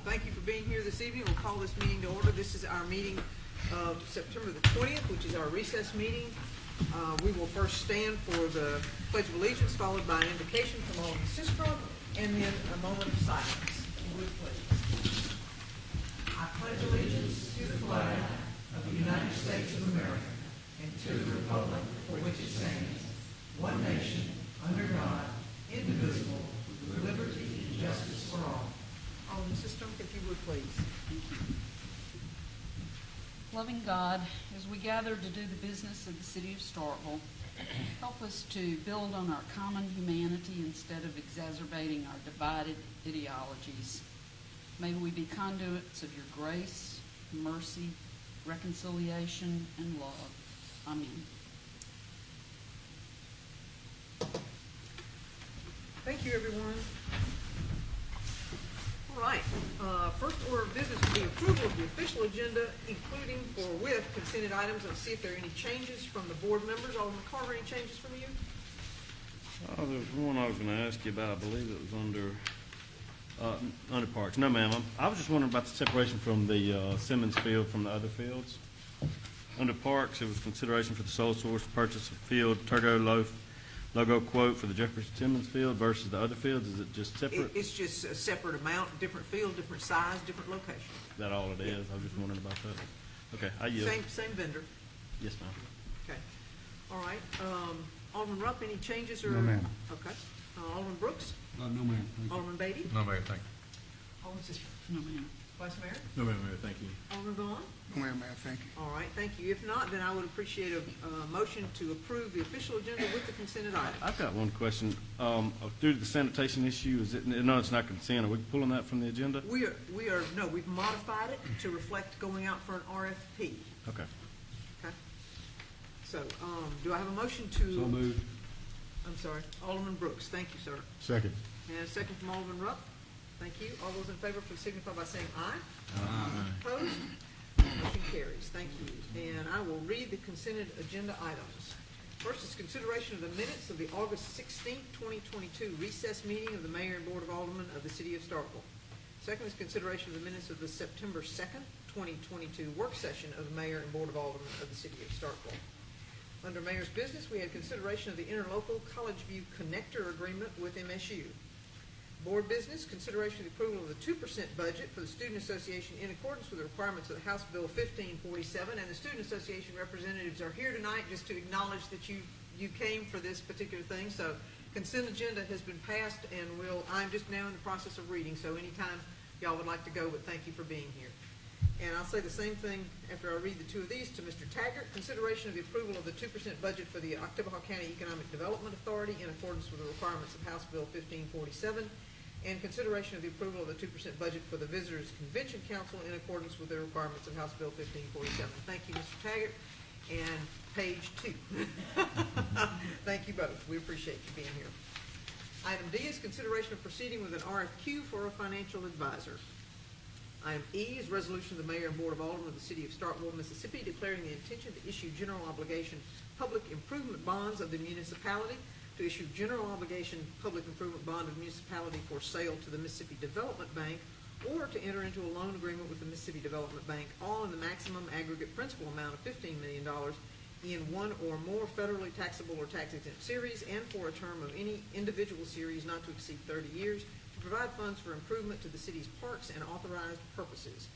Thank you for being here this evening. We'll call this meeting to order. This is our meeting of September the 20th, which is our recess meeting. We will first stand for the Pledge of Allegiance, followed by an invocation from Alderman Sistrum, and then a moment of silence. Would please. I pledge allegiance to the flag of the United States of America and to the republic for which it stands, one nation, under God, indivisible, with liberty and justice for all. Alderman Sistrum, if you would please. Thank you. Loving God, as we gather to do the business of the city of Starkville, help us to build on our common humanity instead of exacerbating our divided ideologies. May we be conduits of your grace, mercy, reconciliation, and love. Amen. Thank you, everyone. All right. First order of business will be approval of the official agenda, including or with consented items. Let's see if there are any changes from the board members. Alderman Carter, any changes from you? There was one I was going to ask you about. I believe it was under parks. No, ma'am. I was just wondering about the separation from the Simmons Field from the other fields. Under parks, it was consideration for the sole source purchase of field Turgo logo quote for the Jefferson Simmons Field versus the other fields. Is it just separate? It's just a separate amount, different field, different size, different location. Is that all it is? I was just wondering about that. Okay, I yield. Same vendor. Yes, ma'am. Okay. All right. Alderman Rupp, any changes? Or? No, ma'am. Okay. Alderman Brooks? No, ma'am. Thank you. Alderman Beatty? No, Mayor, thank you. Alderman Sister? No, ma'am. Vice Mayor? No, Mayor, thank you. Alderman Vaughn? No, ma'am, thank you. All right, thank you. If not, then I would appreciate a motion to approve the official agenda with the consented items. I've got one question. Due to the sanitation issue, no, it's not consent. Are we pulling that from the agenda? No, we've modified it to reflect going out for an RFP. Okay. Okay. So, do I have a motion to? So moved. I'm sorry, Alderman Brooks. Thank you, sir. Second. And a second from Alderman Rupp. Thank you. All those in favor, please signify by saying aye. Aye. Opposed? Motion carries. Thank you. And I will read the consented agenda items. First is consideration of the minutes of the August 16th, 2022 recess meeting of the Mayor and Board of Aldermen of the City of Starkville. Second is consideration of the minutes of the September 2nd, 2022 work session of the Mayor and Board of Aldermen of the City of Starkville. Under Mayor's business, we had consideration of the interlocal College View Connector Agreement with MSU. Board business, consideration of the approval of the 2% budget for the Student Association in accordance with the requirements of the House Bill 1547, and the Student Association representatives are here tonight just to acknowledge that you came for this particular thing. So consent agenda has been passed, and I'm just now in the process of reading, so anytime y'all would like to go, but thank you for being here. And I'll say the same thing after I read the two of these to Mr. Taggart. Consideration of the approval of the 2% budget for the Oktibbeha County Economic Development Authority in accordance with the requirements of House Bill 1547, and consideration of the approval of the 2% budget for the Visitors Convention Council in accordance with the requirements of House Bill 1547. Thank you, Mr. Taggart. And page 2. Thank you both. We appreciate you being here. Item D is consideration of proceeding with an RFQ for a financial advisor. Item E is resolution of the Mayor and Board of Aldermen of the City of Starkville, Mississippi, declaring the intention to issue general obligation public improvement bonds of the municipality, to issue general obligation public improvement bond of the municipality for sale to the Mississippi Development Bank, or to enter into a loan agreement with the Mississippi Development Bank, all in the maximum aggregate principal amount of $15 million in one or more federally taxable or tax-exempt series, and for a term of any individual series not to exceed 30 years, to provide funds for improvement to the city's parks and authorized purposes.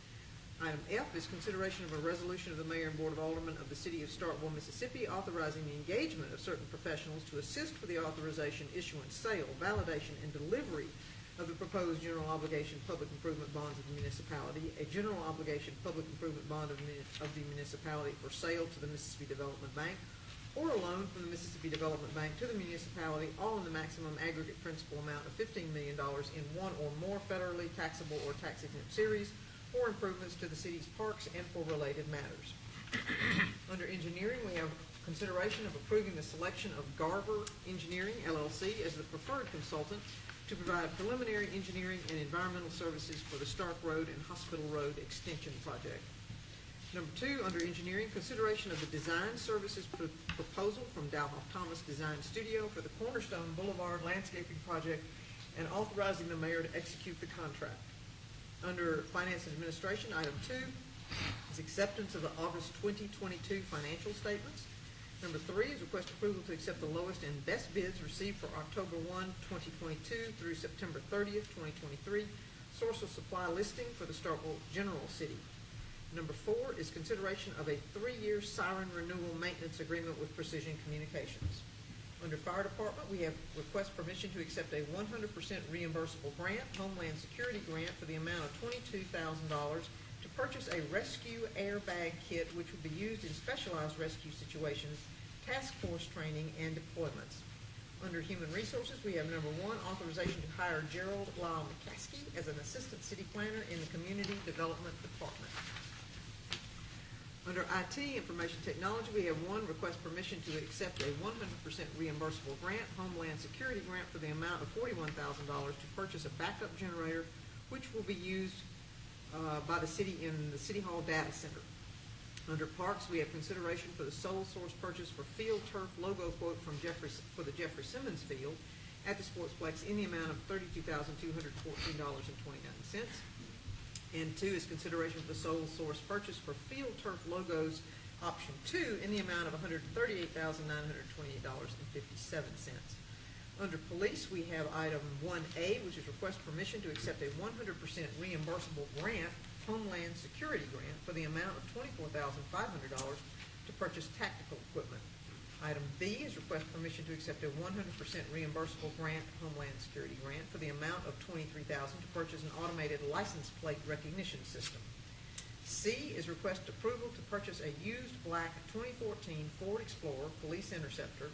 Item F is consideration of a resolution of the Mayor and Board of Aldermen of the City of Starkville, Mississippi, authorizing the engagement of certain professionals to assist with the authorization, issuance, sale, validation, and delivery of the proposed general obligation public improvement bonds of the municipality, a general obligation public improvement bond of the municipality for sale to the Mississippi Development Bank, or a loan from the Mississippi Development Bank to the municipality, all in the maximum aggregate principal amount of $15 million in one or more federally taxable or tax-exempt series, or improvements to the city's parks and for related matters. Under engineering, we have consideration of approving the selection of Garver Engineering, LLC, as the preferred consultant to provide preliminary engineering and environmental services for the Stark Road and Hospital Road Extension Project. Number 2, under engineering, consideration of the design services proposal from Dalhoff Thomas Design Studio for the Cornerstone Boulevard Landscaping Project, and authorizing the mayor to execute the contract. Under Finance and Administration, item 2 is acceptance of the August 2022 financial statements. Number 3 is request approval to accept the lowest and best bids received for October 1, 2022 through September 30th, 2023 source of supply listing for the Starkville General City. Number 4 is consideration of a 3-year siren renewal maintenance agreement with Precision Communications. Under Fire Department, we have request permission to accept a 100% reimbursable grant, Homeland Security grant, for the amount of $22,000 to purchase a rescue airbag kit, which will be used in specialized rescue situations, task force training, and deployments. Under Human Resources, we have number 1, authorization to hire Gerald Lyle McCaskey as an assistant city planner in the Community Development Department. Under IT, Information Technology, we have 1, request permission to accept a 100% reimbursable grant, Homeland Security grant, for the amount of $41,000 to purchase a backup generator, which will be used by the city in the City Hall Data Center. Under Parks, we have consideration for the sole source purchase for field turf logo quote for the Jeffrey Simmons Field at the Sportsplex in the amount of $32,214.29. And 2 is consideration for the sole source purchase for field turf logos option 2 in the amount of $138,928.57. Under Police, we have item 1A, which is request permission to accept a 100% reimbursable grant, Homeland Security grant, for the amount of $24,500 to purchase tactical equipment. Item B is request permission to accept a 100% reimbursable grant, Homeland Security grant, for the amount of $23,000 to purchase an automated license plate recognition system. C is request approval to purchase a used black 2014 Ford Explorer Police Interceptor,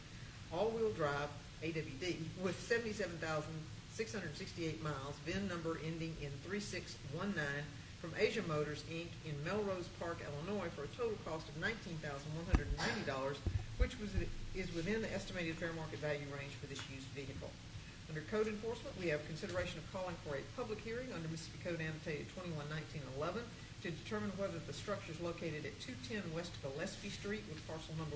all-wheel drive AWD, with 77,668 miles, VIN number ending in 3619, from Asia Motors, Inc. in Melrose Park, Illinois, for a total cost of $19,190, which is within the estimated fair market value range for this used vehicle. Under Code Enforcement, we have consideration of calling for a public hearing under Mississippi Code annotated 21-1911 to determine whether the structures located at 210 West Gillespie Street with parcel number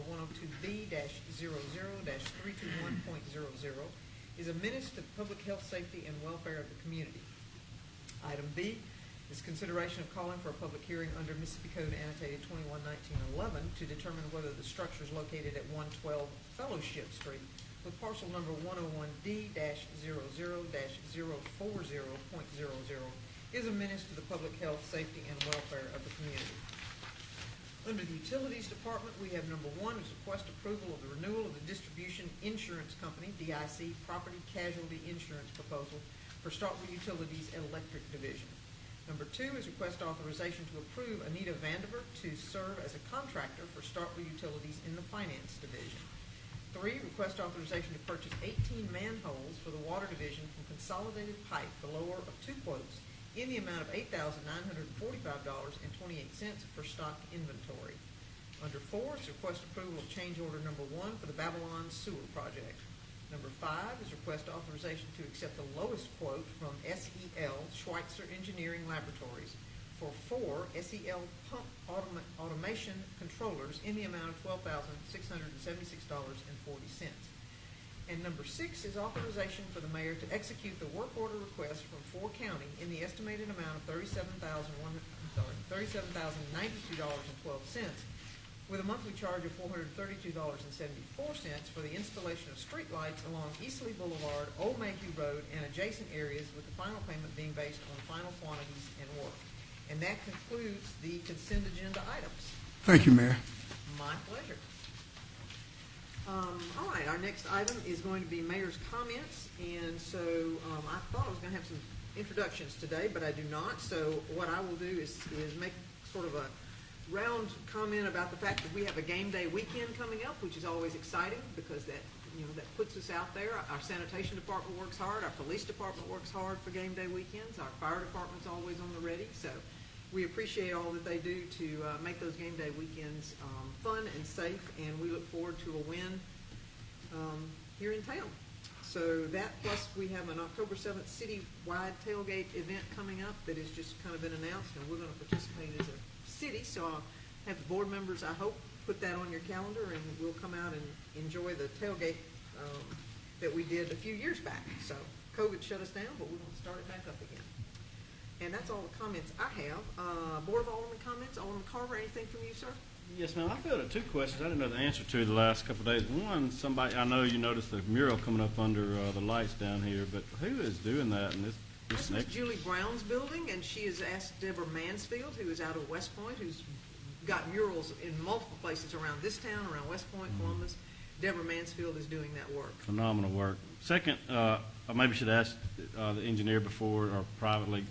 102B-00-321.00 is a menace to the public health, safety, and welfare of the community. Item B is consideration of calling for a public hearing under Mississippi Code annotated 21-1911 to determine whether the structures located at 112 Fellowship Street with parcel number 101D-00-040.00 is a menace to the public health, safety, and welfare of the community. Under the Utilities Department, we have number 1 is request approval of the renewal of the Distribution Insurance Company, DIC, Property Casualty Insurance proposal for Starkville Utilities Electric Division. Number 2 is request authorization to approve Anita Vandiver to serve as a contractor for Starkville Utilities in the Finance Division. 3, request authorization to purchase 18 manholes for the Water Division from Consolidated Pipe, the lower of 2 quotes, in the amount of $8,945.28 for stock inventory. Under 4 is request approval of change order number 1 for the Babylon Sewer Project. Number 5 is request authorization to accept the lowest quote from SEL Schweitzer Engineering Laboratories for 4 SEL pump automation controllers in the amount of $12,676.40. And number 6 is authorization for the mayor to execute the work order request from Ford County in the estimated amount of $37,092.12 with a monthly charge of $432.74 for the installation of street lights along Eastleigh Boulevard, Old Mayhew Road, and adjacent areas, with the final payment being based on final quantities and work. And that concludes the consent agenda items. Thank you, Mayor. My pleasure. All right, our next item is going to be mayor's comments, and so I thought I was going to have some introductions today, but I do not. So what I will do is make sort of a round comment about the fact that we have a game day weekend coming up, which is always exciting because that puts us out there. Our sanitation department works hard. Our police department works hard for game day weekends. Our fire department's always on the ready. So we appreciate all that they do to make those game day weekends fun and safe, and we look forward to a win here in town. So that, plus we have an October 7th city-wide tailgate event coming up that has just kind of been announced, and we're going to participate as a city. So I'll have the board members, I hope, put that on your calendar, and we'll come out and enjoy the tailgate that we did a few years back. So COVID shut us down, but we're going to start it back up again. And that's all the comments I have. Board of Aldermen comments. Alderman Carver, anything from you, sir? Yes, ma'am. I filled out two questions I didn't know the answer to the last couple of days. One, somebody, I know you noticed the mural coming up under the lights down here, but who is doing that? And This this was next, Julie Brown's building, and she has asked Deborah Mansfield, who is out of West Point, who's got murals in multiple places around this town, around West Point, Columbus. Deborah Mansfield is doing that work. phenomenal work. Second, I maybe should ask the engineer before or privately.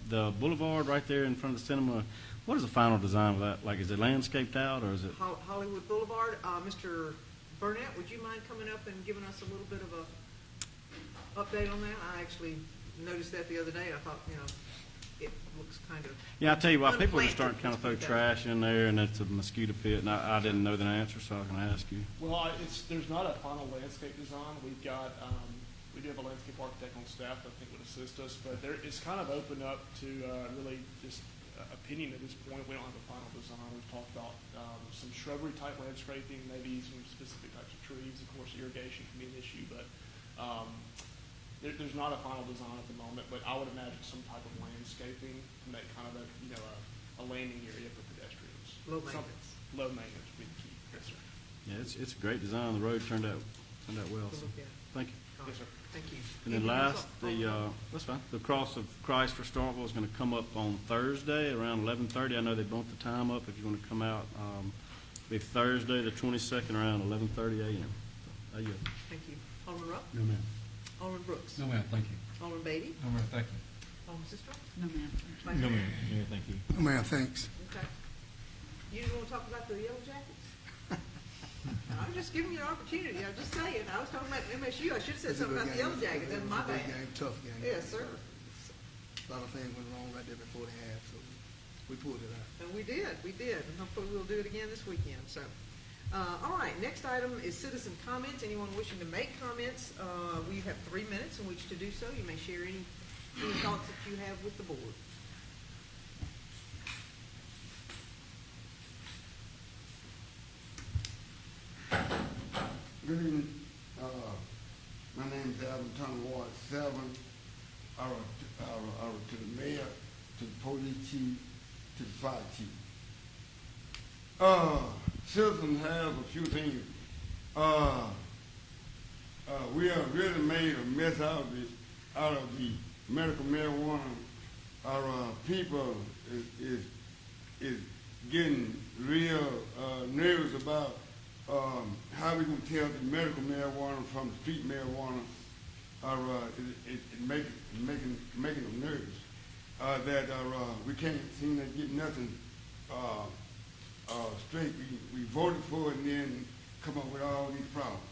The boulevard right there in front of the cinema, what is the final design of that? Like, is it landscaped out or is it? Hollywood Boulevard, Mr. Burnett, would you mind coming up and giving us a little bit of a update on that? I actually noticed that the other day. I thought, it looks kind of. Yeah, I tell you what, people are just unplanted, starting to kind of throw let's put it that way. trash in there, and it's a mosquito pit, and I didn't know the answer, so I can ask you. Well, there's not a final landscape design. We've got, we do have a landscape architect on staff that I think would assist us, but it's kind of opened up to really just opinion at this point. We don't have a final design. We've talked about some shrubbery type landscaping, maybe some specific types of trees. Of course, irrigation can be an issue, but there's not a final design at the moment. But I would imagine some type of landscaping to make kind of a landing area for pedestrians. Low maintenance. Low maintenance would be the key. Yes, sir. Yeah, it's a great design. The road turned out well. To So, look at. thank you. Yes, sir. Thank you. And then Anything else, last, Alderman? that's fine. The Cross of Christ for Starkville is going to come up on Thursday around 11:30. I know they bumped the time up. If you want to come out, be Thursday the 22nd around 11:30 a.m. There you go. Thank you. Alderman Rupp? No, ma'am. Alderman Brooks? No, ma'am, thank you. Alderman Beatty? No, ma'am, thank you. Alderman Sistrum? No, ma'am. Vice Mayor? Mayor, thank you. No, ma'am, thanks. Okay. You just want to talk about the Yellow Jackets? I'm just giving you an opportunity. I'm just saying. I was talking about MSU. I should have said It's a something good about the game. Yellow Jackets. That's my It was a bad. good game, tough game. Yes, sir. A lot of things went wrong right there before the half, so we pulled it out. And we did. And hopefully we'll do it again this weekend. So, all right. Next item is citizen comments. Anyone wishing to make comments, we have 3 minutes in which to do so. You may share any thoughts that you have with the board. Good evening. My name is Alvin Thomas, Ward 7. To the mayor, to the police chief, to the fire chief. Citizens have a few things. We have really made a mess out of the medical marijuana. Our people is getting real nervous about how we gonna tell the medical marijuana from the street marijuana. Making them nervous. That we can't seem to get nothing straight. We voted for it and then come up with all these problems.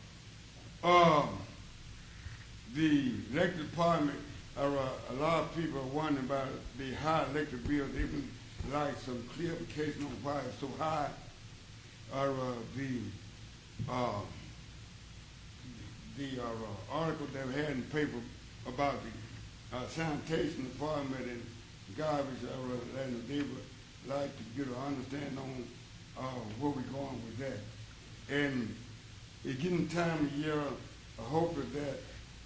The electric department, a lot of people are wondering about the high electric bill. They would like some clarification on why it's so high. The article that we had in the paper about the sanitation department and garbage, and they would like to get an understanding on where we're going with that. And it's getting time of year, I hope that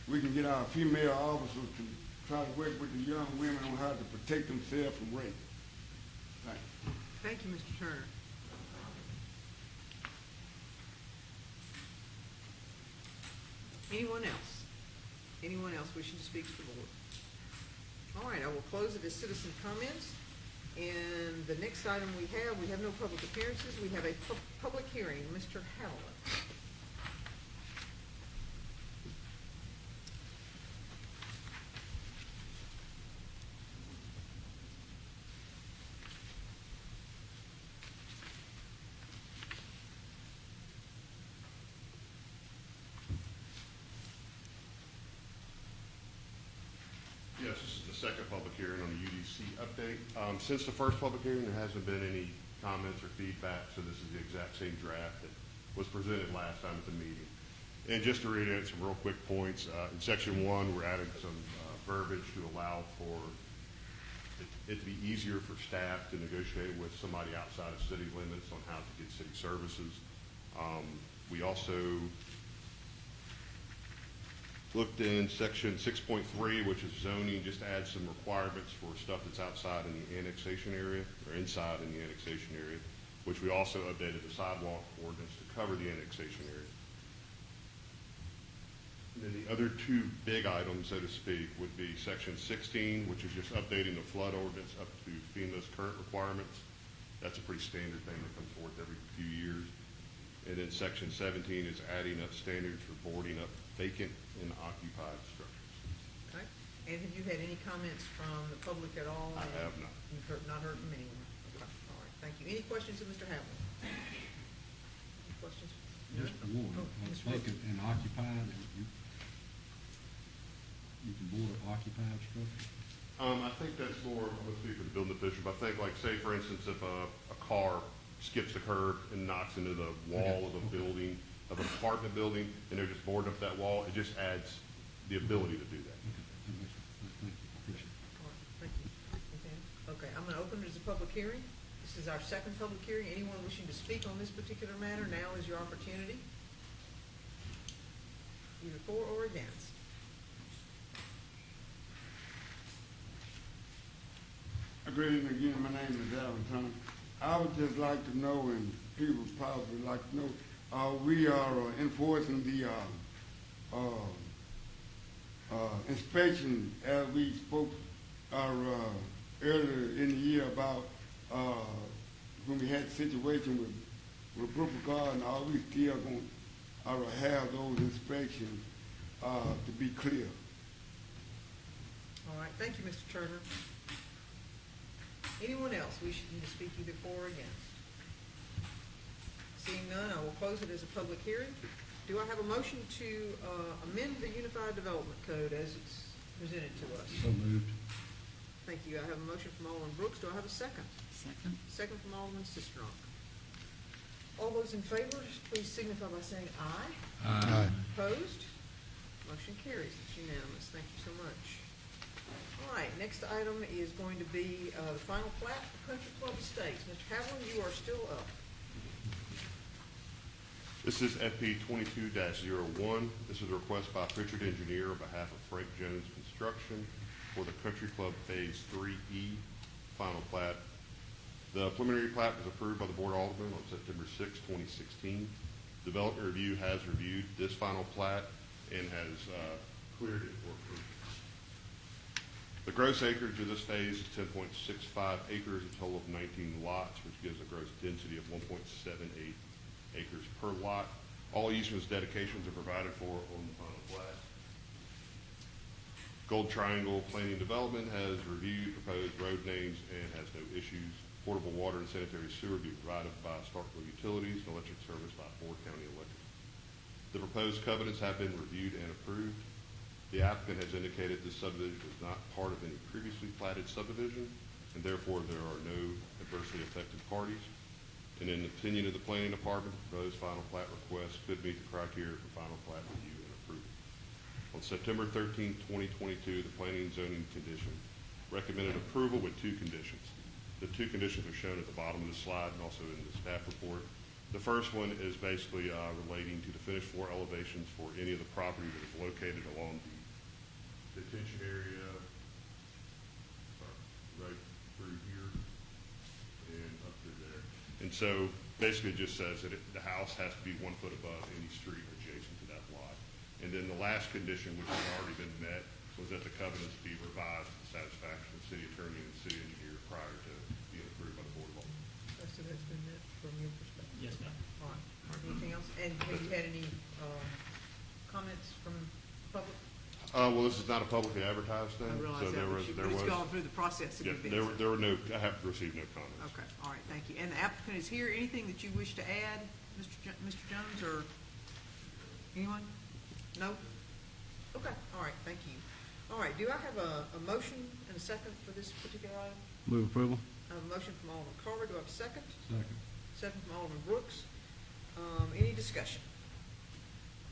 we can get our female officers to try to work with the young women on how to protect themselves from rape. Thank you. Thank you, Mr. Turner. Anyone else? Anyone else wishing to speak to the board? All right, I will close it as citizen comments. And the next item we have no public appearances. We have a public hearing. Mr. Howland. Yes, this is the second public hearing on the UDC update. Since the first public hearing, there hasn't been any comments or feedback, so this is the exact same draft that was presented last time at the meeting. And just to reiterate some real quick points, in section 1, we're adding some verbiage to allow for it to be easier for staff to negotiate with somebody outside of city limits on how to get city services. We also Looked in section 6.3, which is zoning, just add some requirements for stuff that's outside in the annexation area, or inside in the annexation area, which we also updated the sidewalk ordinance to cover the annexation area. And then the other two big items, so to speak, would be section 16, which is just updating the flood ordinance up to FEMA's current requirements. That's a pretty standard thing that comes forth every few years. And then section 17 is adding up standards for boarding up vacant and occupied structures. Okay. And have you had any comments from the public at all? I have not. You've not heard from anyone? Okay, all right, thank you. Any questions of Mr. Hamlin? Any questions? Just one, Oh, on Mr. Rick. vacant and occupied, and you can board up occupied structure. I think that's more, I'm going to speak for the building official, but I think, like, say, for instance, if a car skips the curb and knocks into the wall of a building, of an apartment building, and they're just boarding up that wall, it just adds the ability to do that. Thank you, appreciate it. All right, thank you. Okay, I'm going to open it as a public hearing. This is our second public hearing. Anyone wishing to speak on this particular matter, now is your opportunity. Either for or against. Good evening again, my name is Aldermen. I would just like to know, and people probably like to know, we are enforcing the inspection as we spoke earlier in the year about when we had the situation with Brooklyn Garden. Are we still going to have those inspections to be clear? All right, thank you, Mr. Turner. Anyone else wishing to speak either for or against? Seeing none, I will close it as a public hearing. Do I have a motion to amend the Unified Development Code as it's presented to us? So moved. Thank you. I have a motion from Alderman Brooks. Do I have a second? Second. Second from Alderman Sistrunk. All those in favor, please signify by saying aye. Aye. Opposed? Motion carries. It's unanimous. Thank you so much. All right, next item is going to be the final plat for Country Club Estates. Mr. Havlin, you are still up. This is FP 22-01. This is a request by Pritchard Engineer on behalf of Frank Jones Construction for the Country Club Phase 3E final plat. The preliminary plat was approved by the Board of Aldermen on September 6, 2016. Development Review has reviewed this final plat and has cleared it for approval. The gross acreage of this phase is 10.65 acres, a total of 19 lots, which gives a gross density of 1.78 acres per lot. All easements dedications are provided for on the final plat. Gold Triangle Planning Development has reviewed proposed road names and has no issues. Portable water and sanitary sewer will be provided by Starkville Utilities and electric service by Ford County Electric. The proposed covenants have been reviewed and approved. The applicant has indicated this subdivision is not part of any previously platted subdivision, and therefore there are no adversely affected parties. And in the opinion of the Planning Department, the proposed final plat request could meet the criteria for final plat review and approval. On September 13, 2022, the Planning and Zoning Commission recommended approval with two conditions. The two conditions are shown at the bottom of the slide and also in the staff report. The first one is basically relating to the finished floor elevations for any of the property that is located along the detention area, right through here and up through there. And so basically it just says that the house has to be 1 foot above any street adjacent to that lot. And then the last condition, which has already been met, was that the covenants be revised to the satisfaction of the city attorney and the city engineer prior to being approved by the board of aldermen. So that's been met from your perspective? Yes, ma'am. All right. Anything else? And have you had any comments from the public? Well, this is not a publicly advertised thing, I realize so that, there but it's was, gone through the process of yeah, your business. there were no, I have received no comments. Okay, all right, thank you. And the applicant is here. Anything that you wish to add, Mr. Jones, or anyone? No? Okay, all right, thank you. All right, do I have a motion and a second for this particular item? Move approval. I have a motion from Alderman Carter. Do I have a second? Second. Second from Alderman Brooks. Any discussion?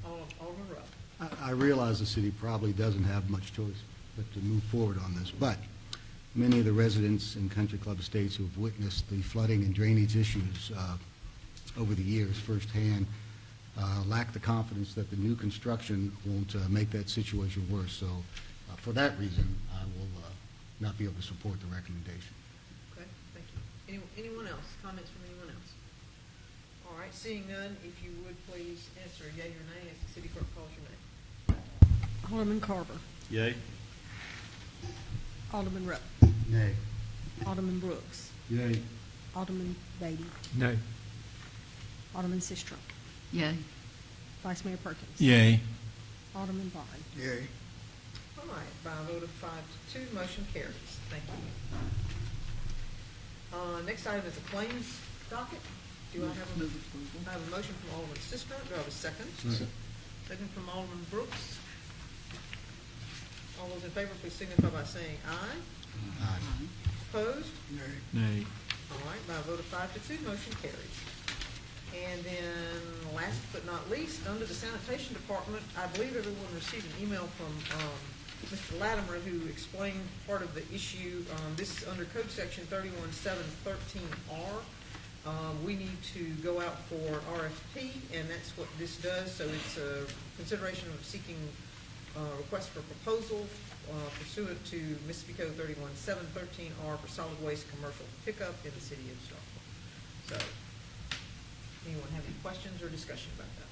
Alderman Rupp. I realize the city probably doesn't have much choice but to move forward on this, but many of the residents in Country Club Estates who have witnessed the flooding and drainage issues over the years firsthand lack the confidence that the new construction won't make that situation worse. So for that reason, I will not be able to support the recommendation. Okay, thank you. Anyone else? Comments from anyone else? All right, seeing none, if you would please answer yea or nay as the city clerk calls your name. Alderman Carver. Yay? Alderman Rupp. Nay. Alderman Brooks. Yay. Alderman Beatty. Nay. Alderman Sistrum. Yay. Vice Mayor Perkins. Yay. Alderman Vaughn. Yay. All right, by a vote of 5 to 2, motion carries. Thank you. Next item is the claims docket. Do I have a motion from Alderman Sistrum? Do I have a second? Second from Alderman Brooks. All those in favor, please signify by saying aye. Aye. Opposed? Nay. Nay. All right, by a vote of 5 to 2, motion carries. And then, last but not least, under the sanitation department, I believe everyone received an email from Mr. Latimer, who explained part of the issue. This is under code section 31.713R. We need to go out for RFP, and that's what this does. So it's a consideration of seeking request for proposal pursuant to Mississippi Code 31.713R for solid waste commercial pickup in the city of Starkville. So, anyone have any questions or discussion about that?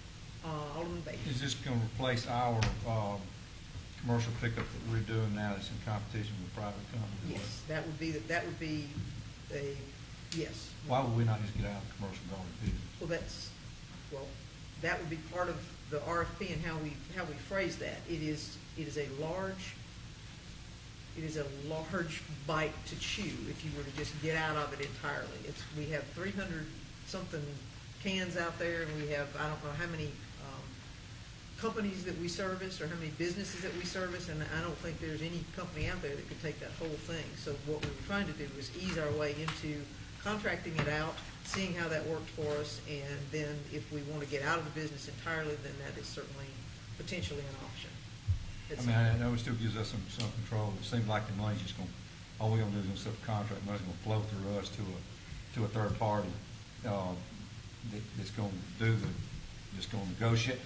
Alderman Bates. Is this going to replace our commercial pickup that we're doing now that's in competition with private companies? Yes, that would be a, yes. Why would we not just get out of the commercial garbage business? That would be part of the RFP and how we phrase that. It is a large bite to chew if you were to just get out of it entirely. We have 300 something cans out there, and we have, I don't know how many companies that we service or how many businesses that we service, and I don't think there's any company out there that could take that whole thing. So what we were trying to do was ease our way into contracting it out, seeing how that worked for us, and then if we want to get out of the business entirely, then that is certainly potentially an option. I know it still gives us some control. It seems like the money's just going, all we're going to do is going to set the contract, money's going to flow through us to a third party that's going to do just going to negotiate.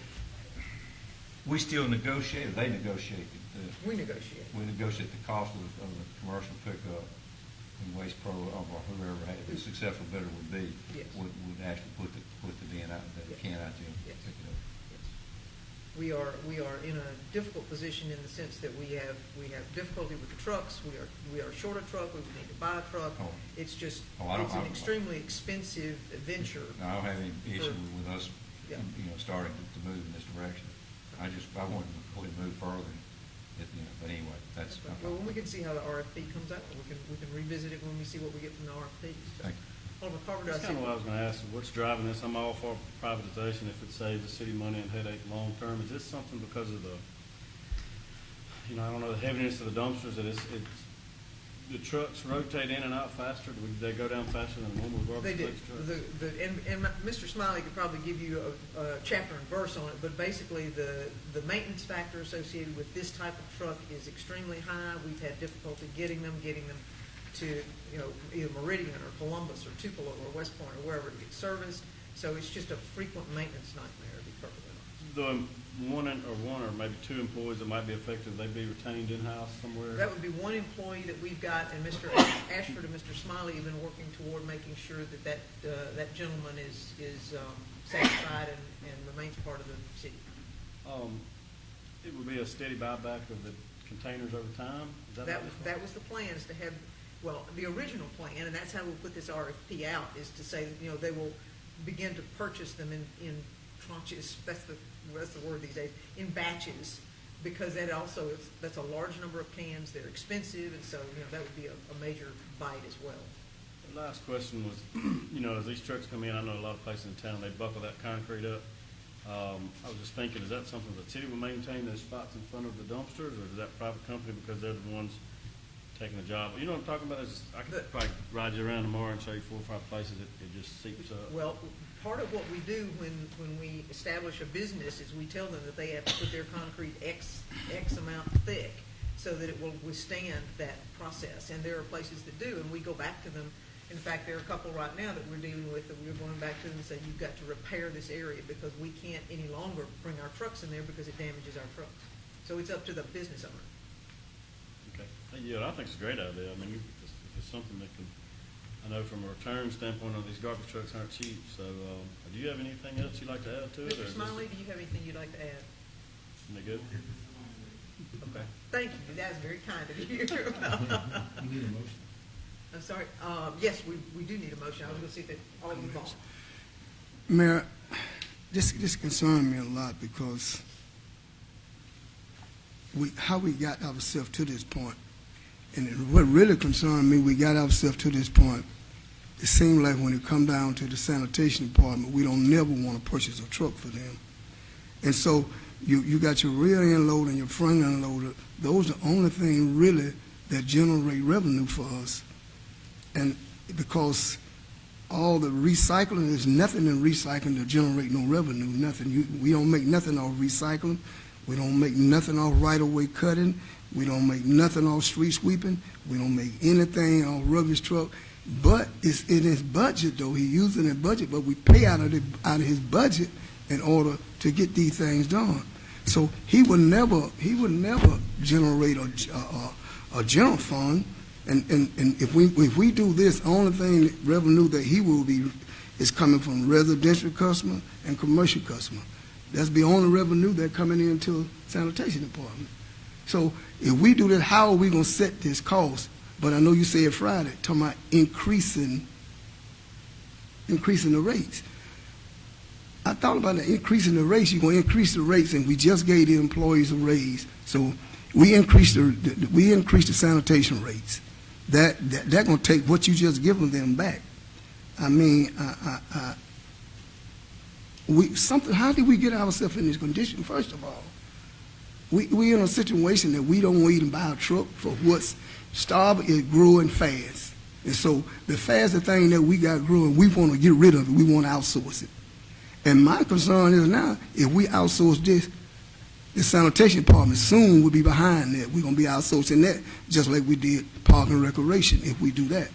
We still negotiate, or they negotiate? We negotiate. We negotiate the cost of the commercial pickup, and Waste Pro, or whoever the successful bidder would be, Yes. would actually put the bin out, the can out there and Yes. pick it up. Yes. We are in a difficult position in the sense that we have difficulty with the trucks. We are short a truck. We would need to buy a truck. Oh. It's just I an extremely expensive venture. No, I don't have any issue with us, Yeah. starting to move in this direction. I wanted to really move further, but anyway, that's. Well, we can see how the RFP comes out. We can revisit it when we see what we get from the RFP. So, Thank you. Alderman Carver, do I That's see? kind of what I was going to ask, what's driving this? I'm all for privatization if it saves the city money and headache long-term. Is this something because of the, I don't know, the heaviness of the dumpsters, that the trucks rotate in and out faster? Do they go down faster than normal They garbage do. trucks? And Mr. Smiley could probably give you a chapter and verse on it, but basically the maintenance factor associated with this type of truck is extremely high. We've had difficulty getting them to, either Meridian or Columbus or Tupelo or West Point or wherever to get serviced. So it's just a frequent maintenance nightmare, to be perfectly honest. The one or maybe two employees that might be affected, they'd be retained in-house somewhere? That would be one employee that we've got, and Mr. Ashford and Mr. Smiley have been working toward making sure that gentleman is satisfied and remains part of the city. It would be a steady buyback of the containers over time? Is that That was the plan, is to have, the original plan, and that's how we'll put this RFP out, is to say, they will begin to purchase them in tranches, that's the word these days, in batches, because that's a large number of cans, they're expensive, and so, that would be a major bite as well. The last question was, as these trucks come in, I know a lot of places in town, they buckle that concrete up. I was just thinking, is that something the city will maintain, those spots in front of the dumpsters, or is that private company because they're the ones taking the job? You know what I'm talking about? I could probably ride you around tomorrow and show you 4 or 5 places it just seeps up. Well, part of what we do when we establish a business is we tell them that they have to put their concrete X amount thick so that it will withstand that process. And there are places that do, and we go back to them In fact, there are a couple right now that we're dealing with that we're going back to them and saying, you've got to repair this area because we can't any longer bring our trucks in there because it damages our trucks. So it's up to the business owner. Okay. Yeah, I think it's a great idea. I mean, if it's something that can, I know from a return standpoint, these garbage trucks aren't cheap. So, do you have anything else you'd like to add to it? Mr. Smiley, do you have anything you'd like to add? Am I good? Okay. Thank you. That was very kind of you. You need a motion? I'm sorry. Yes, we do need a motion. I was going to see that Alderman Vaughn. Mayor, this concerned me a lot because how we got ourselves to this point. And what really concerned me, we got ourselves to this point. It seemed like when it come down to the sanitation department, we don't never want to purchase a truck for them. And so you got your rear end loader and your front end loader. Those are the only thing really that generate revenue for us. And because all the recycling, there's nothing in recycling to generate no revenue, nothing. We don't make nothing off recycling. We don't make nothing off right-of-way cutting. We don't make nothing off street sweeping. We don't make anything off rubbish truck. But it's in his budget, though. He using his budget, but we pay out of his budget in order to get these things done. So he would never generate a general fund. And if we do this, only thing revenue that he will be is coming from residential customer and commercial customer. That's the only revenue that coming into sanitation department. So if we do this, how are we going to set this cost? But I know you said Friday, talking about increasing the rates. I thought about that, increasing the rates. You're going to increase the rates, and we just gave the employees a raise. So we increased the sanitation rates. That's going to take what you just given them back. I mean, how did we get ourselves in this condition? First of all, we in a situation that we don't even buy a truck for what's Starkville is growing fast. And so the faster thing that we got growing, we want to get rid of it. We want to outsource it. And my concern is now, if we outsource this, the sanitation department soon will be behind that. We're going to be outsourcing that just like we did park and recreation if we do that.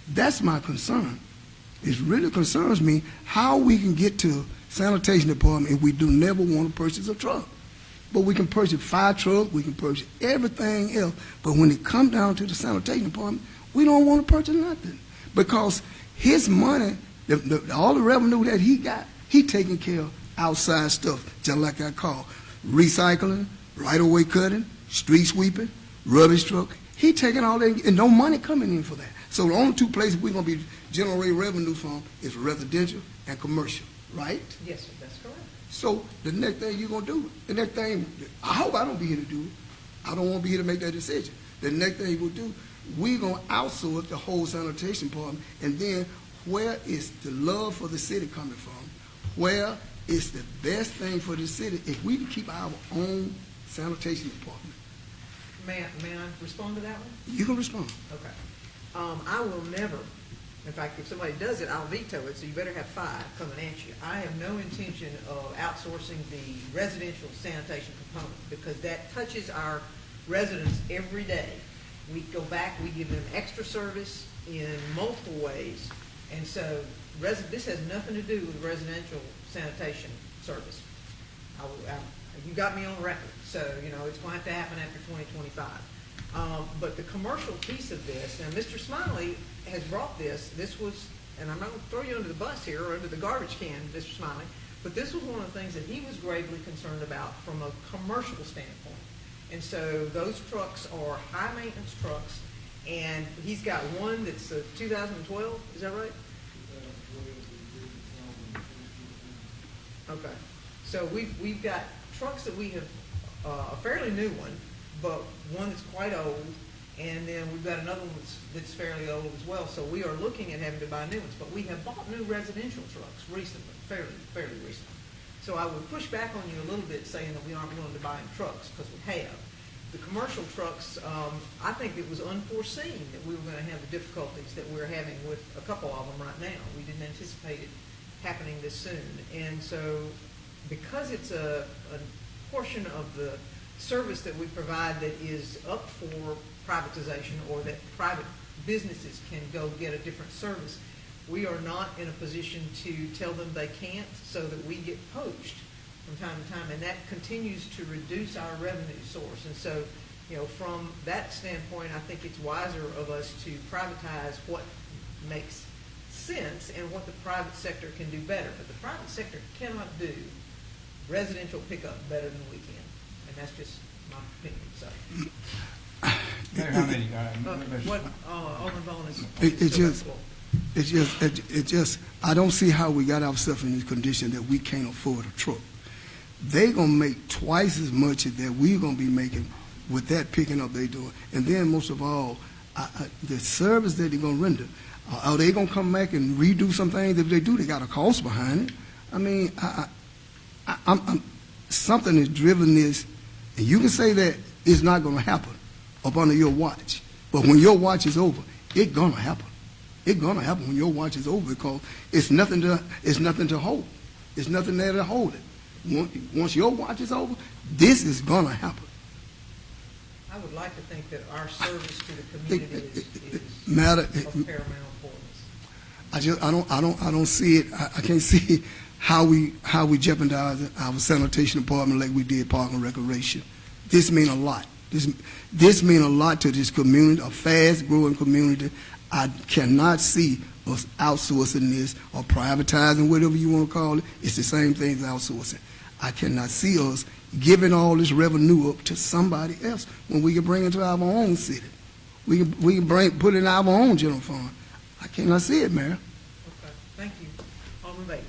That's my concern. It really concerns me how we can get to sanitation department if we do never want to purchase a truck. But we can purchase fire truck, we can purchase everything else. But when it comes down to the sanitation department, we don't want to purchase nothing. Because his money, all the revenue that he got, he taking care of outside stuff, just like I call recycling, right-of-way cutting, street sweeping, rubbish truck. He taking all that, and no money coming in for that. So the only two places we're going to be generating revenue from is residential and commercial, right? Yes, sir, that's correct. So the next thing you're going to do, the next thing, I hope I don't be here to do it. I don't want to be here to make that decision. The next thing we'll do, we're going to outsource the whole sanitation department, and then where is the love for the city coming from? Where is the best thing for the city if we can keep our own sanitation department? May I respond to that one? You can respond. Okay. I will never, in fact, if somebody does it, I'll veto it, so you better have 5 coming at you. I have no intention of outsourcing the residential sanitation component because that touches our residents every day. We go back, we give them extra service in multiple ways, and so this has nothing to do with residential sanitation service. You got me on record, so it's going to have to happen after 2025. But the commercial piece of this, and Mr. Smiley has brought this was, and I'm not going to throw you under the bus here or under the garbage can, Mr. Smiley, but this was one of the things that he was gravely concerned about from a commercial standpoint. And so those trucks are high maintenance trucks, and he's got one that's 2012, is that right? Okay. So we've got trucks that we have, a fairly new one, but one that's quite old, and then we've got another one that's fairly old as well. So we are looking at having to buy new ones, but we have bought new residential trucks recently, fairly recently. So I would push back on you a little bit saying that we aren't willing to buy any trucks, because we have. The commercial trucks, I think it was unforeseen that we were going to have the difficulties that we're having with a couple of them right now. We didn't anticipate it happening this soon. And so because it's a portion of the service that we provide that is up for privatization, or that private businesses can go get a different service, we are not in a position to tell them they can't, so that we get poached from time to time, and that continues to reduce our revenue source. And so, from that standpoint, I think it's wiser of us to privatize what makes sense and what the private sector can do better. But the private sector cannot do residential pickup better than we can, and that's just my opinion. So, Mayor, how many, what Alderman Vaughn is? It's just, I don't see how we got ourselves in this condition that we can't afford a truck. They gonna make twice as much as that we're gonna be making with that picking up they doing. And then most of all, the service that they're gonna render, are they gonna come back and redo some things? If they do, they got a cost behind it. I mean, I'm something is driven this, and you can say that it's not gonna happen up under your watch. But when your watch is over, it's gonna happen. It's gonna happen when your watch is over, because it's nothing to hold. It's nothing there to hold it. Once your watch is over, this is gonna happen. I would like to think that our service to the community is of paramount importance. I don't see it. I can't see how we jeopardize our sanitation department like we did Park and Recreation. This mean a lot. This mean a lot to this community, a fast-growing community. I cannot see us outsourcing this or privatizing, whatever you want to call it. It's the same thing as outsourcing. I cannot see us giving all this revenue up to somebody else when we can bring it to our own city. We can put it in our own general fund. I cannot see it, Mayor. Okay, thank you. Alderman Bailey.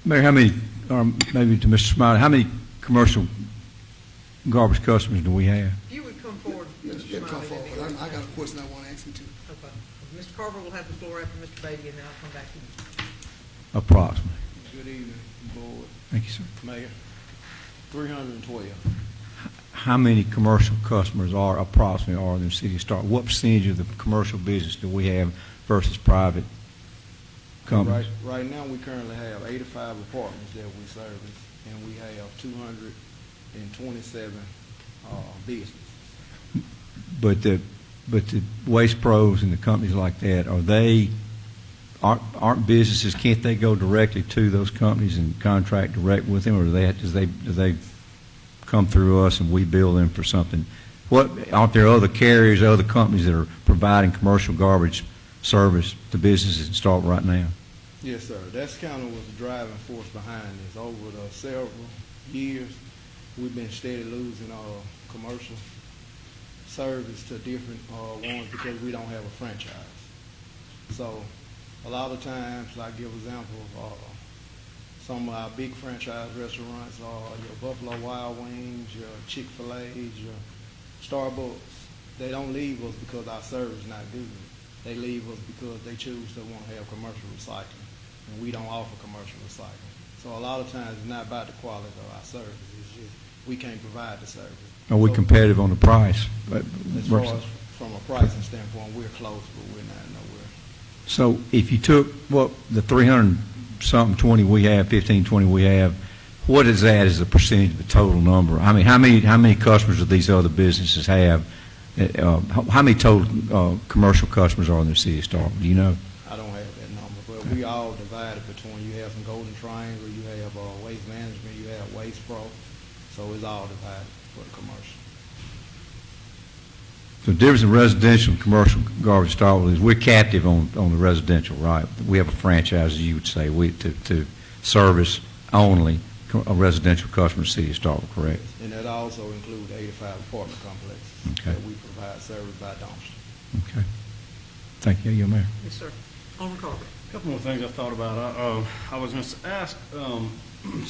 Mayor, how many, or maybe to Mr. Smiley, how many commercial garbage customers do we have? If you would come forward, Mr. Yeah, come Smiley. forward. I got a question I want to ask him too. Okay. Mr. Carver will have the floor after Mr. Beatty, and then I'll come back to you. Approximately. Good evening, Board, Thank you, sir. Mayor. 312. How many commercial customers are approximately are in the city of Starkville? What percentage of the commercial business do we have versus private companies? Right now, we currently have 85 apartments that we service, and we have 227 businesses. But the Waste Pros and the companies like that, aren't businesses, can't they go directly to those companies and contract direct with them, or do they come through us and we bill them for something? Aren't there other carriers, other companies that are providing commercial garbage service to businesses in Starkville right now? Yes, sir. That's kind of what's the driving force behind this. Over the several years, we've been steadily losing commercial service to different ones because we don't have a franchise. So a lot of times, like give example of some of our big franchise restaurants are your Buffalo Wild Wings, your Chick-fil-A's, your Starbucks. They don't leave us because our service is not good. They leave us because they choose to want to have commercial recycling, and we don't offer commercial recycling. So a lot of times it's not about the quality of our service. It's just we can't provide the service. Are we competitive on the price? As far as from a pricing standpoint, we're close, but we're not nowhere. So if you took the 300-something 20 we have, 15, 20 we have, what is that as a percentage of the total number? I mean, how many customers do these other businesses have? How many total commercial customers are in the city of Starkville? Do you know? I don't have that number, but we all divided between, you have some Golden Triangle, you have Waste Management, you have Waste Pro, so it's all divided for the commercial. So the difference in residential and commercial garbage Starkville is we're captive on the residential, right? We have a franchise, as you would say, to service only a residential customer in the city of Starkville, correct? And that also includes 85 apartment complexes that we provide service by dumpster. Okay. Thank you, Your Mayor. Yes, sir. Alderman Carver. A couple more things I thought about. I was going to ask, so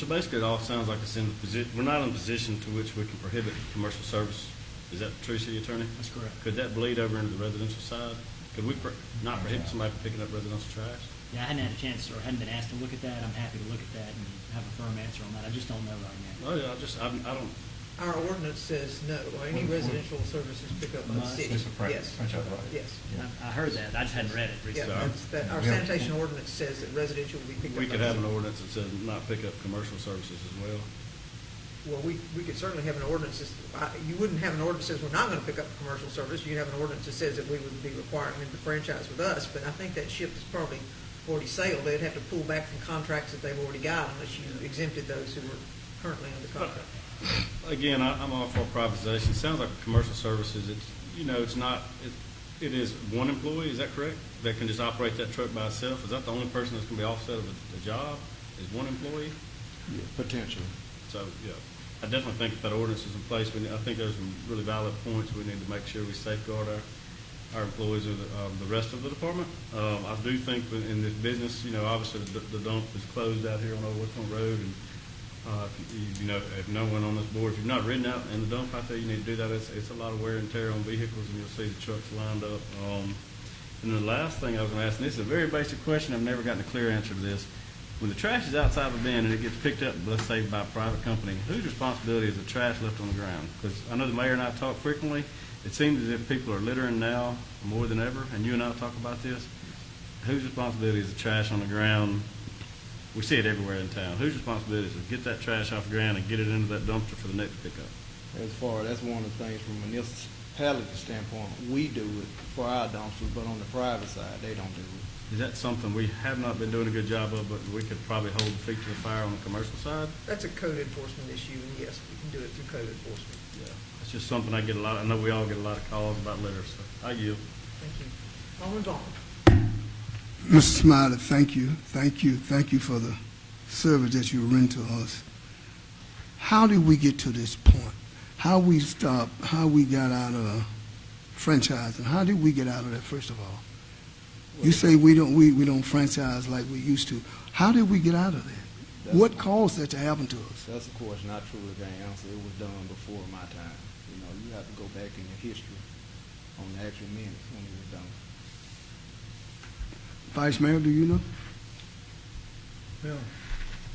basically it all sounds like it's in the position, we're not in a position to which we can prohibit commercial service. Is that true, City Attorney? That's correct. Could that bleed over into the residential side? Could we not prohibit somebody from picking up residential trash? Yeah, I hadn't had a chance or hadn't been asked to look at that. I'm happy to look at that and have a firm answer on that. I just don't know right now. Oh, yeah, I don't. Our ordinance says no, any residential services pick up by the city. It's a Yes, franchise, right? yes. I heard that. I just hadn't read it Yeah, recently. our sanitation ordinance says that residential will be picked up by We the could have city. an ordinance that says not pick up commercial services as well. Well, we could certainly have an ordinance, you wouldn't have an ordinance that says we're not gonna pick up a commercial service, you'd have an ordinance that says that we would be requiring them to franchise with us, but I think that ship is probably already sailed, they'd have to pull back from contracts that they've already got unless you exempted those who are currently under contract. Again, I'm all for privatization. It sounds like commercial services, it's, it's not, it is one employee, is that correct? That can just operate that truck by itself? Is that the only person that's gonna be offset of a job, is one employee? Yeah, potentially. So, yeah, I definitely think if that ordinance is in place, I think there's some really valid points. We need to make sure we safeguard our employees or the rest of the department. I do think that in this business, obviously the dump is closed out here on Old Westmont Road, and if no one on this board, if you've not ridden out in the dump out there, you need to do that. It's a lot of wear and tear on vehicles, and you'll see the trucks lined up. And the last thing I was going to ask, and this is a very basic question, I've never gotten a clear answer to this. When the trash is outside the bin and it gets picked up, let's say by a private company, whose responsibility is the trash left on the ground? Because I know the mayor and I talk frequently. It seems as if people are littering now more than ever, and you and I talk about this. Whose responsibility is the trash on the ground? We see it everywhere in town. Whose responsibility is to get that trash off the ground and get it into that dumpster for the next pickup? That's one of the things from a municipality standpoint, we do it for our dumpsters, but on the private side, they don't do it. Is that something we have not been doing a good job of, but we could probably hold the feet to the fire on the commercial side? That's a code enforcement issue, and yes, we can do it through code enforcement. Yeah. It's just something I get a lot, I know we all get a lot of calls about litter, so I yield. Thank you. Alderman Vaughn. Mr. Smiley, thank you for the service that you render to us. How did we get to this point? How we got out of franchising? How did we get out of that, first of all? You say we don't franchise like we used to. How did we get out of that? What caused that to happen to us? That's a question I truly can't answer. It was done before my time. You have to go back in your history on the actual minutes when it was done. Vice Mayor, do you know? Well,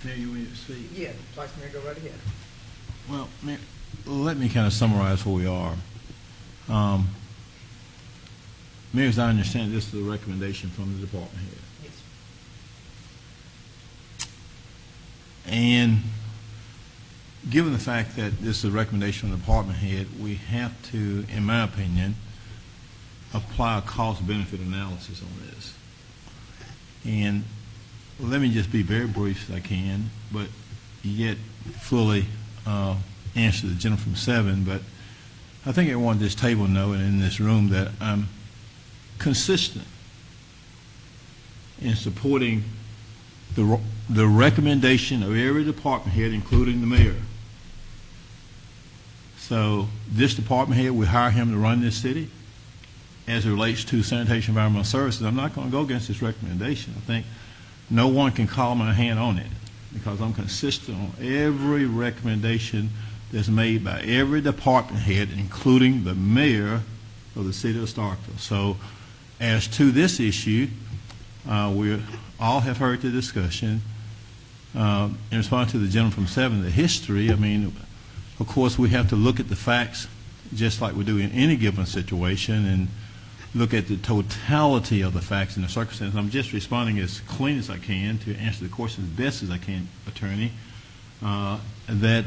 Mayor, you want to speak? Yeah, Vice Mayor, go right ahead. Well, Mayor, let me kind of summarize where we are. Mayor, as I understand, this is a recommendation from the department head. Yes. And given the fact that this is a recommendation from the department head, we have to, in my opinion, apply a cost-benefit analysis on this. And let me just be very brief as I can, but yet fully answer the gentleman from 7. But I think everyone at this table know and in this room that I'm consistent in supporting the recommendation of every department head, including the mayor. So this department head, we hire him to run this city. As it relates to sanitation environmental services, I'm not going to go against this recommendation. I think no one can call my hand on it because I'm consistent on every recommendation that's made by every department head, including the mayor of the city of Starkville. So as to this issue, we all have heard the discussion. In response to the gentleman from 7, the history, I mean, of course, we have to look at the facts just like we do in any given situation and look at the totality of the facts and the circumstances. I'm just responding as clean as I can to answer the question as best as I can, Attorney, that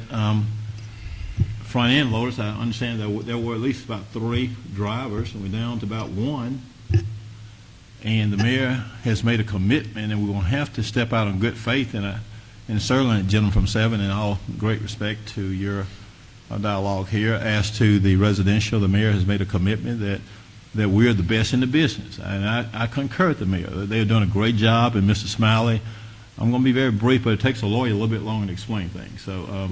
front end loaders, I understand that there were at least about 3 drivers, and we're down to about 1. And the mayor has made a commitment, and we're going to have to step out in good faith. And certainly, gentleman from 7, in all great respect to your dialogue here, as to the residential, the mayor has made a commitment that we're the best in the business. And I concur with the mayor. They're doing a great job, and Mr. Smiley, I'm going to be very brief, but it takes a lawyer a little bit longer to explain things. So,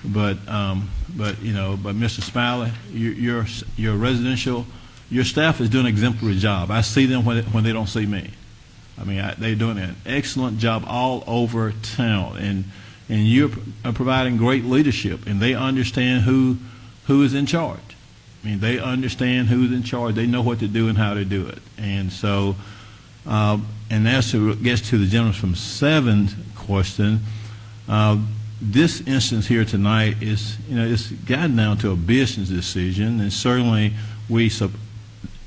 but Mr. Smiley, your residential, your staff is doing an exemplary job. I see them when they don't see me. I mean, they're doing an excellent job all over town, and you're providing great leadership, and they understand who is in charge. I mean, they understand who's in charge. They know what to do and how to do it. And so, and as to gets to the gentleman from 7's question, this instance here tonight is, it's gotten down to a business decision, and certainly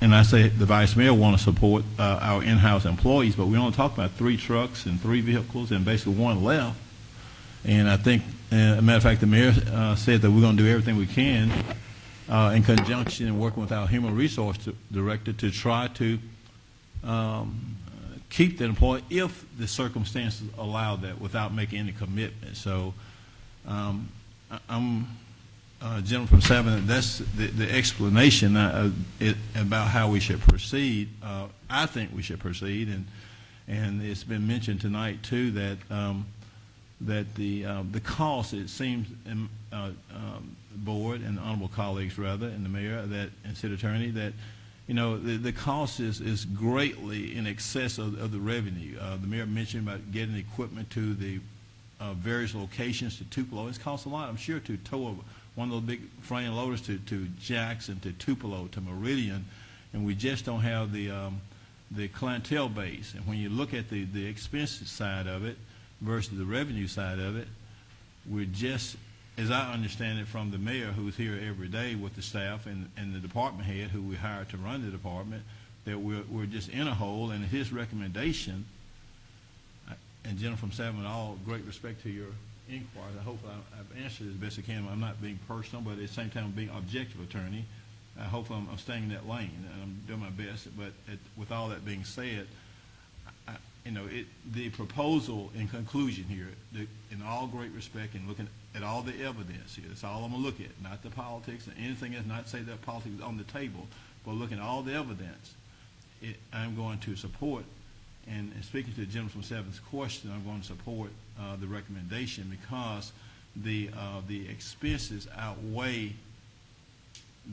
and I say the vice mayor want to support our in-house employees, but we only talk about 3 trucks and 3 vehicles and basically 1 left. And I think, a matter of fact, the mayor said that we're going to do everything we can in conjunction and working with our human resource director to try to keep the employee if the circumstances allow that without making any commitment. So I'm gentleman from 7, that's the explanation about how we should proceed. I think we should proceed, and it's been mentioned tonight too that the cost, it seems, board and honorable colleagues rather, and the mayor and city attorney, that the cost is greatly in excess of the revenue. The mayor mentioned about getting equipment to the various locations to Tupelo. It's cost a lot, I'm sure, to tow one of those big frame loaders to Jackson, to Tupelo, to Meridian, and we just don't have the clientele base. And when you look at the expense side of it versus the revenue side of it, we're just, as I understand it from the mayor, who's here every day with the staff and the department head who we hired to run the department, that we're just in a hole. And his recommendation, and gentleman from 7, all great respect to your inquiries, I hope I've answered as best I can. I'm not being personal, but at the same time being objective attorney. I hope I'm staying in that lane, and I'm doing my best. But with all that being said, the proposal in conclusion here, in all great respect and looking at all the evidence here, that's all I'm going to look at, not the politics or anything else, not say that politics is on the table, but looking at all the evidence, I'm going to support. And speaking to the gentleman from 7's question, I'm going to support the recommendation because the expenses outweigh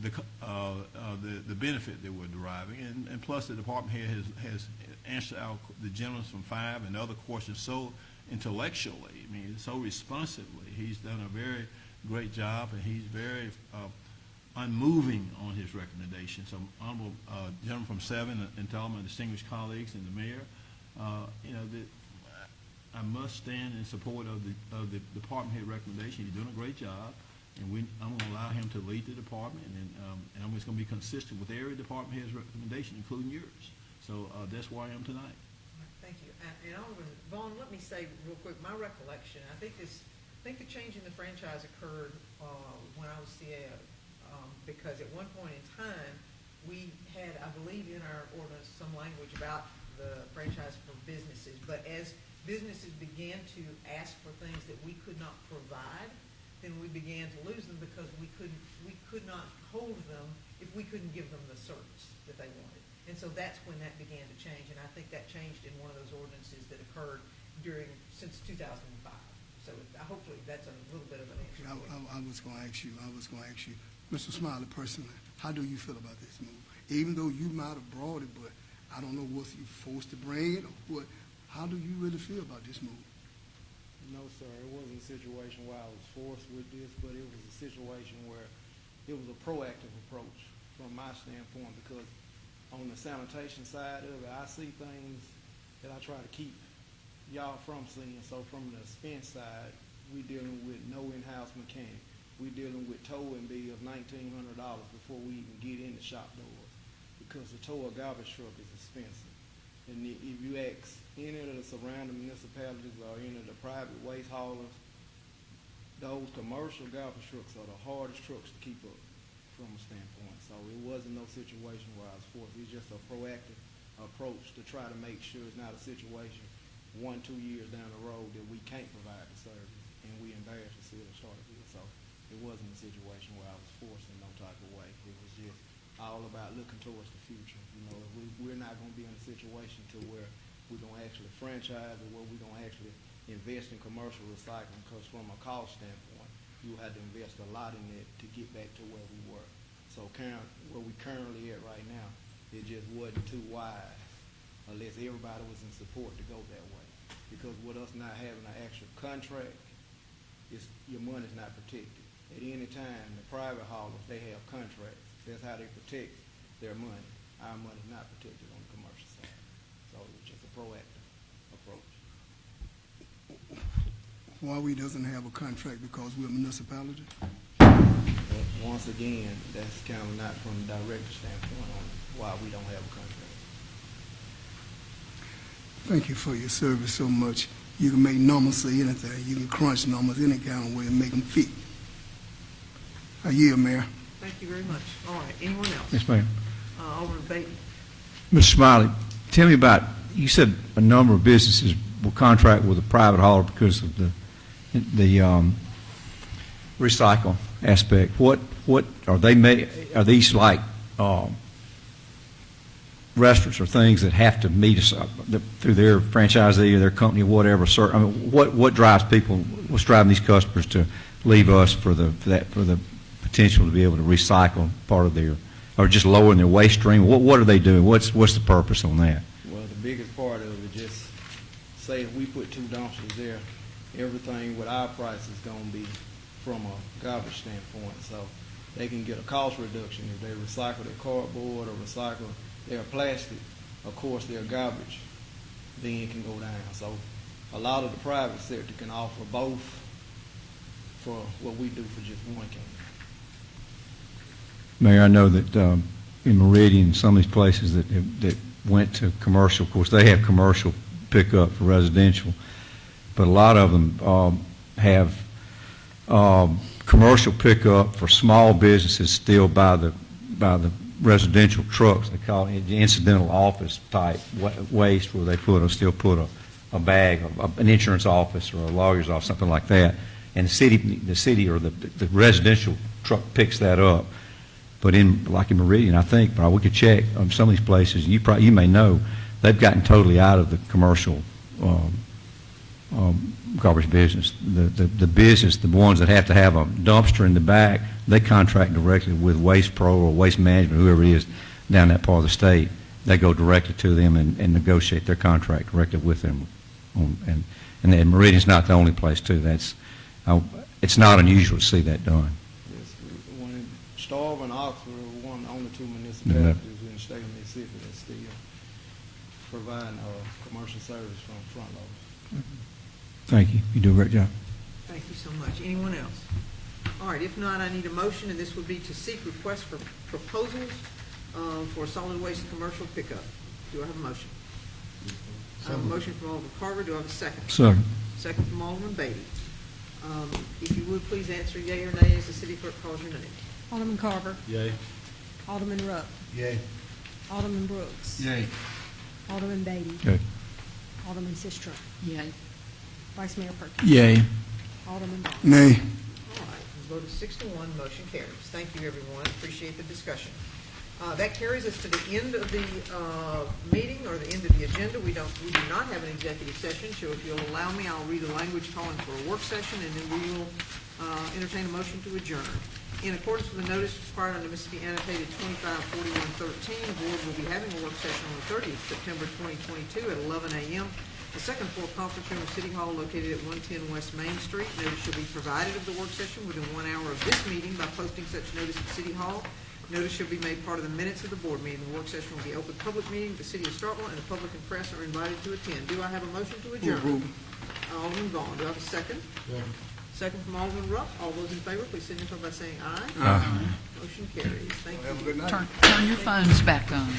the benefit that we're deriving, and plus the department head has answered the gentleman from 5 and other questions so intellectually. I mean, so responsively. He's done a very great job, and he's very unmoving on his recommendation. So, honorable gentleman from 7 and to all my distinguished colleagues and the mayor, I must stand in support of the department head recommendation. He's doing a great job. And I'm going to allow him to lead the department, and I'm just going to be consistent with every department head's recommendation, including yours. So that's where I am tonight. Thank you. And Alderman Vaughn, let me say real quick, my recollection, I think the change in the franchise occurred when I was CAO, because at one point in time, we had, I believe, in our ordinance some language about the franchise for businesses. But as businesses began to ask for things that we could not provide, then we began to lose them because we could not hold them if we couldn't give them the service that they wanted. And so that's when that began to change, and I think that changed in one of those ordinances that occurred since 2005. So hopefully that's a little bit of an answer. I was going to ask you, Mr. Smiley, personally, how do you feel about this move? Even though you might have brought it, but I don't know, was you forced to bring it or what? How do you really feel about this move? No, sir. It wasn't a situation where I was forced with this, but it was a situation where it was a proactive approach from my standpoint, because on the sanitation side of it, I see things that I try to keep y'all from seeing. So from the expense side, we dealing with no in-house mechanic. We dealing with towing bills $1,900 before we even get in the shop doors, because the tow a garbage truck is expensive. And if you ask any of the surrounding municipalities or any of the private waste haulers, those commercial garbage trucks are the hardest trucks to keep up from a standpoint. So it wasn't no situation where I was forced. It's just a proactive approach to try to make sure it's not a situation 1-2 years down the road that we can't provide the service and we embarrass the city of Starkville. So it wasn't a situation where I was forced in no type of way. It was just all about looking towards the future. We're not going to be in a situation to where we're going to actually franchise or where we're going to actually invest in commercial recycling, because from a cost standpoint, you had to invest a lot in it to get back to where we were. So where we currently at right now, it just wasn't too wise unless everybody was in support to go that way. Because with us not having an actual contract, your money's not protected. At any time, the private haulers, they have contracts. That's how they protect their money. Our money's not protected on the commercial side. So it's just a proactive approach. Why we doesn't have a contract? Because we're a municipality? But once again, that's kind of not from the director standpoint on why we don't have a contract. Thank you for your service so much. You can make numbers say anything. You can crunch numbers any kind of way and make them fit. I yield, Mayor. Thank you very much. All right, anyone else? Yes, ma'am. Alderman Beatty. Mr. Smiley, tell me about, you said a number of businesses will contract with a private hauler because of the recycle aspect. What are they are these like restaurants or things that have to meet us through their franchisee or their company or whatever? I mean, what drives people, what's driving these customers to leave us for the potential to be able to recycle part of their, or just lowering their waste stream? What are they doing? What's the purpose on that? Well, the biggest part of it, just say if we put 2 dumpsters there, everything with our price is going to be from a garbage standpoint. So they can get a cost reduction if they recycle their cardboard or recycle their plastic. Of course, their garbage then can go down. So a lot of the private sector can offer both for what we do for just one can. Mayor, I know that in Meridian, some of these places that went to commercial, of course, they have commercial pickup for residential, but a lot of them have commercial pickup for small businesses still by the residential trucks. They call it the incidental office type waste, where they still put a bag, an insurance office or a lawyer's office, something like that, and the city or the residential truck picks that up. But like in Meridian, I think, but we could check on some of these places. You may know they've gotten totally out of the commercial garbage business. The business, the ones that have to have a dumpster in the back, they contract directly with Waste Pro or Waste Management, whoever it is down that part of the state. They go directly to them and negotiate their contract directly with them. And Meridian's not the only place too. It's not unusual to see that done. When Starkville and Oxford are one of the only 2 municipalities in the state of Mississippi that still providing commercial service from front loaders. Thank you. You do a great job. Thank you so much. Anyone else? All right, if not, I need a motion, and this would be to seek requests for proposals for solid waste commercial pickup. Do I have a motion? I have a motion from Alderman Carver. Do I have a second? Second. Second from Alderman Beatty. If you would, please answer yea or nay as the city clerk calls your name. Alderman Carver. Yay. Alderman Rupp. Yay. Alderman Brooks. Yay. Alderman Beatty. Yay. Alderman Sistrum. Yay. Vice Mayor Perkins. Yay. Alderman Vaughn. Nay. All right, the vote is 6-1, motion carries. Thank you, everyone. Appreciate the discussion. That carries us to the end of the meeting, or the end of the agenda. We do not have an executive session, so if you'll allow me, I'll read the language calling for a work session, and then we will entertain a motion to adjourn. In accordance with the notice required under Mississippi Annotated 254113, the board will be having a work session on the 30th September 2022 at 11 a.m. The second floor conference room of City Hall located at 110 West Main Street. Notice shall be provided of the work session within 1 hour of this meeting by posting such notice at City Hall. Notice shall be made part of the minutes of the board meeting. The work session will be open public meeting. The city of Starkville and the public and press are invited to attend. Do I have a motion to adjourn? Alderman Vaughn. Do I have a second? Second from Alderman Rupp. All those in favor, please signify by saying aye. Aye. Motion carries. Thank you. Have a good night. Turn your phones back on.